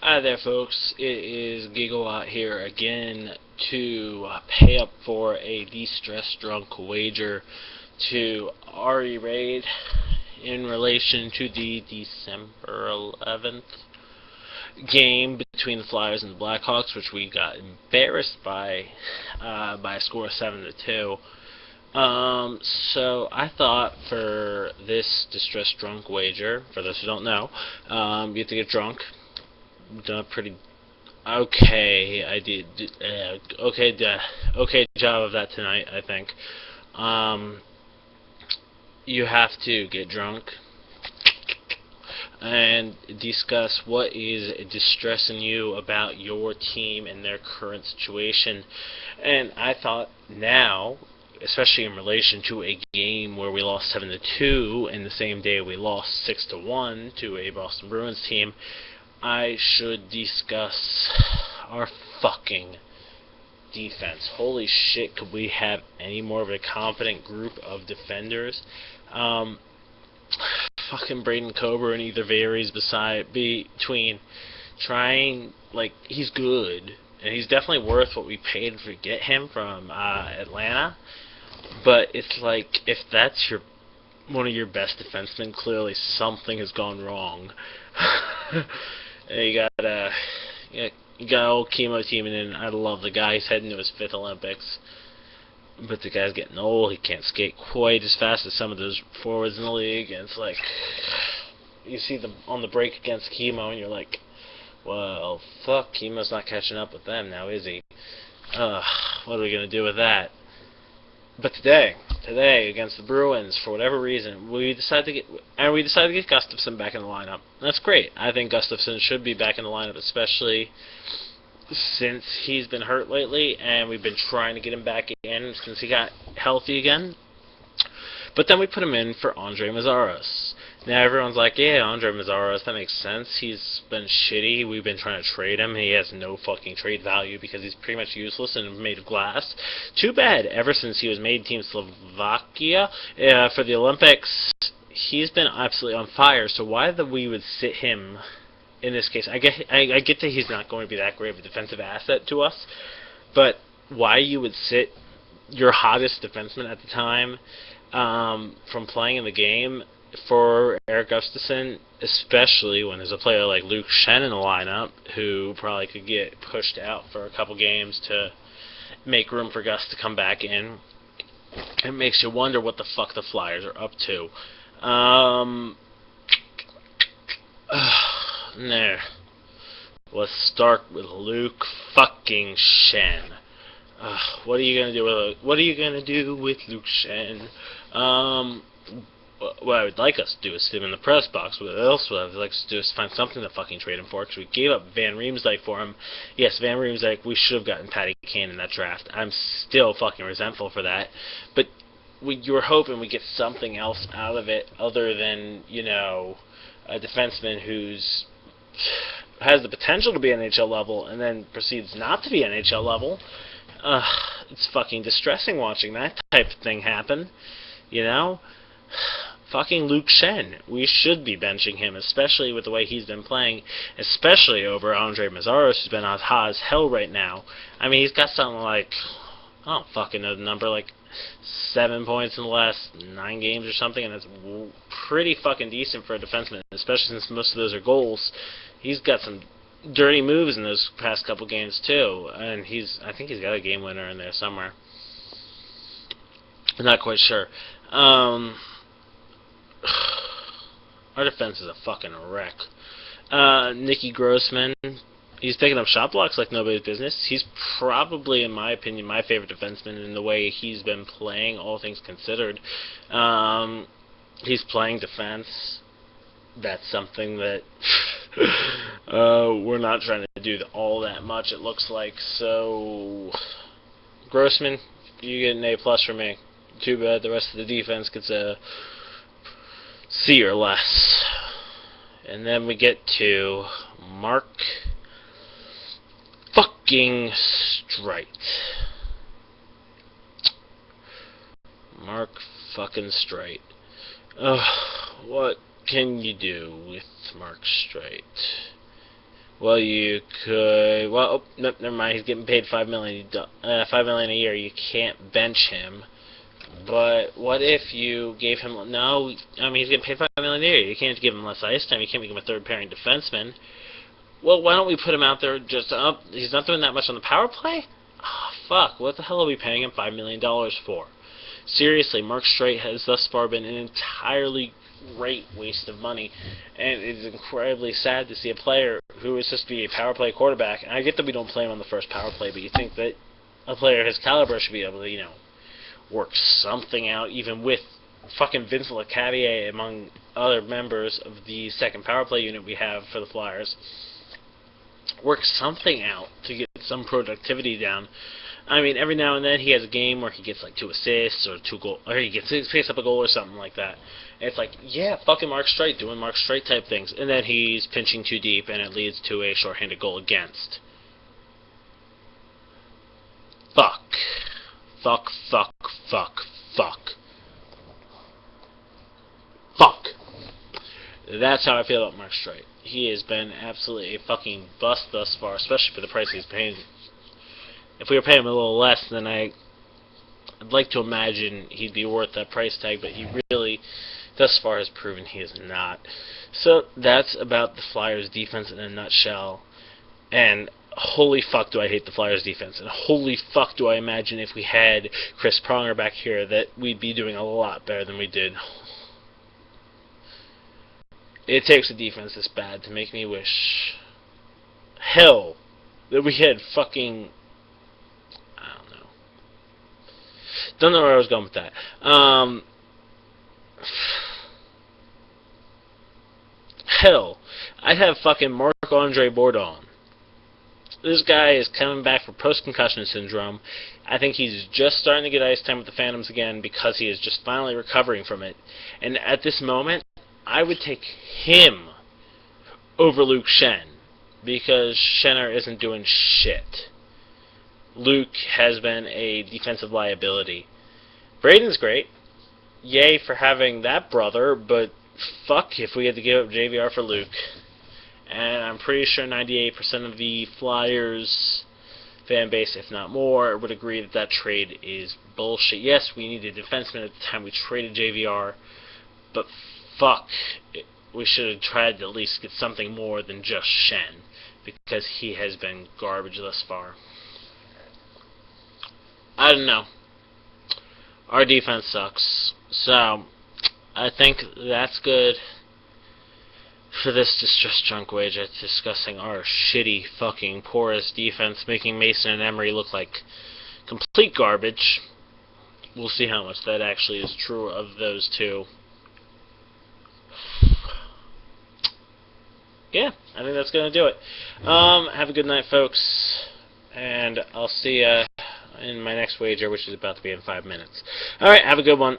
Hi there, folks. It is Gigawatt here again to pay up for a de-stress drunk wager to Ari Raid in relation to the December 11th game between the Flyers and the Blackhawks, which we got embarrassed by a score of 7-2. So I thought for this distress drunk wager, for those who don't know, you have to get drunk. Done a pretty okay. I did okay job of that tonight, I think. You have to get drunk and discuss what is distressing you about your team and their current situation. And I thought now, especially in relation to a game where we lost 7-2, and the same day we lost 6-1 to a Boston Bruins team, I should discuss our fucking defense. Holy shit, could we have any more of a competent group of defenders? Fucking Braden Coburn either varies between trying, like, he's good, and he's definitely worth what we paid to get him from Atlanta, but it's like, if that's one of your best defensemen, clearly something has gone wrong. You got old Chemo teaming in. I love the guy. He's heading to his 5th Olympics. But the guy's getting old. He can't skate quite as fast as some of those forwards in the league. And it's like, you see them on the break against Chemo, and you're like, well, fuck, Chemo's not catching up with them now, is he? What are we going to do with that? But today against the Bruins, for whatever reason, we decided to get Gustafsson back in the lineup. That's great. I think Gustafsson should be back in the lineup, especially since he's been hurt lately, and we've been trying to get him back in since he got healthy again. But then we put him in for Andre Mazzaros. Now everyone's like, yeah, Andre Mazzaros, that makes sense. He's been shitty. We've been trying to trade him. He has no fucking trade value because he's pretty much useless and made of glass. Too bad. Ever since he was made Team Slovakia for the Olympics, he's been absolutely on fire. So why that we would sit him in this case? I get that he's not going to be that great of a defensive asset to us, but why you would sit your hottest defenseman at the time from playing in the game for Erik Gustafsson, especially when there's a player like Luke Schenn in the lineup who probably could get pushed out for a couple games to make room for Gus to come back in. It makes you wonder what the fuck the Flyers are up to. There. Let's start with Luke fucking Schenn. What are you gonna do with Luke Schenn? What I would like us to do is sit him in the press box. What else would I like us to do is find something to fucking trade him for, because we gave up Van Riemsdyk for him. Yes, Van Riemsdyk, we should have gotten Patty Kane in that draft. I'm still fucking resentful for that. But you were hoping we get something else out of it other than, a defenseman who's has the potential to be NHL level and then proceeds not to be NHL level. It's fucking distressing watching that type of thing happen, Fucking Luke Schenn. We should be benching him, especially with the way he's been playing, especially over Andre Mazzaros, who's been as hot as hell right now. I mean, he's got something like, I don't fucking know the number, like 7 points in the last 9 games or something, and that's pretty fucking decent for a defenseman, especially since most of those are goals. He's got some dirty moves in those past couple games too, and I think he's got a game winner in there somewhere. I'm not quite sure. Our defense is a fucking wreck. Nicky Grossman, he's picking up shot blocks like nobody's business. He's probably, in my opinion, my favorite defenseman in the way he's been playing, all things considered. He's playing defense. That's something that we're not trying to do all that much, it looks like. So, Grossman, you get an A+ from me. Too bad the rest of the defense gets a C or less. And then we get to Mark fucking Streit. Mark fucking Streit. What can you do with Mark Streit? Well, you could. Well, oh, no, never mind. He's getting paid $5 million a year. You can't bench him. But what if you gave him? No, I mean he's getting paid $5 million a year. You can't give him less ice time. You can't make him a third pairing defenseman. Well, why don't we put him out there just up? He's not doing that much on the power play. Oh, fuck! What the hell are we paying him $5 million for? Seriously, Mark Streit has thus far been an entirely great waste of money, and it is incredibly sad to see a player who is supposed to be a power play quarterback. And I get that we don't play him on the first power play, but you think that a player of his caliber should be able to, work something out, even with fucking Vince LeCavier among other members of the second power play unit we have for the Flyers. Work something out to get some productivity down. I mean, every now and then he has a game where he gets like 2 assists or 2 goals, or he picks up a goal or something like that. And it's like, yeah, fucking Mark Streit doing Mark Streit type things, and then he's pinching too deep, and it leads to a shorthanded goal against. Fuck. Fuck, fuck, fuck, fuck. Fuck. That's how I feel about Mark Streit. He has been absolutely a fucking bust thus far, especially for the price he's paying. If we were paying him a little less, then I'd like to imagine he'd be worth that price tag, but he really, thus far, has proven he is not. So that's about the Flyers' defense in a nutshell. And holy fuck do I hate the Flyers' defense. And holy fuck do I imagine if we had Chris Pronger back here that we'd be doing a lot better than we did. It takes a defense this bad to make me wish hell that we had fucking... I don't know. Don't know where I was going with that. Hell, I'd have fucking Marc-Andre Bourdon. This guy is coming back from post-concussion syndrome. I think he's just starting to get ice time with the Phantoms again because he is just finally recovering from it. And at this moment, I would take him over Luke Shen because Schenner isn't doing shit. Luke has been a defensive liability. Braden's great. Yay for having that brother, but fuck if we had to give up JVR for Luke. And I'm pretty sure 98% of the Flyers fan base, if not more, would agree that that trade is bullshit. Yes, we needed a defenseman at the time we traded JVR, but fuck, we should have tried to at least get something more than just Shen, because he has been garbage thus far. I don't know. Our defense sucks. So, I think that's good for this Distress Drunk Wager discussing our shitty fucking porous defense, making Mason and Emery look like complete garbage. We'll see how much that actually is true of those two. Yeah, I think that's going to do it. Have a good night, folks, and I'll see you in my next wager, which is about to be in 5 minutes. Alright, have a good one.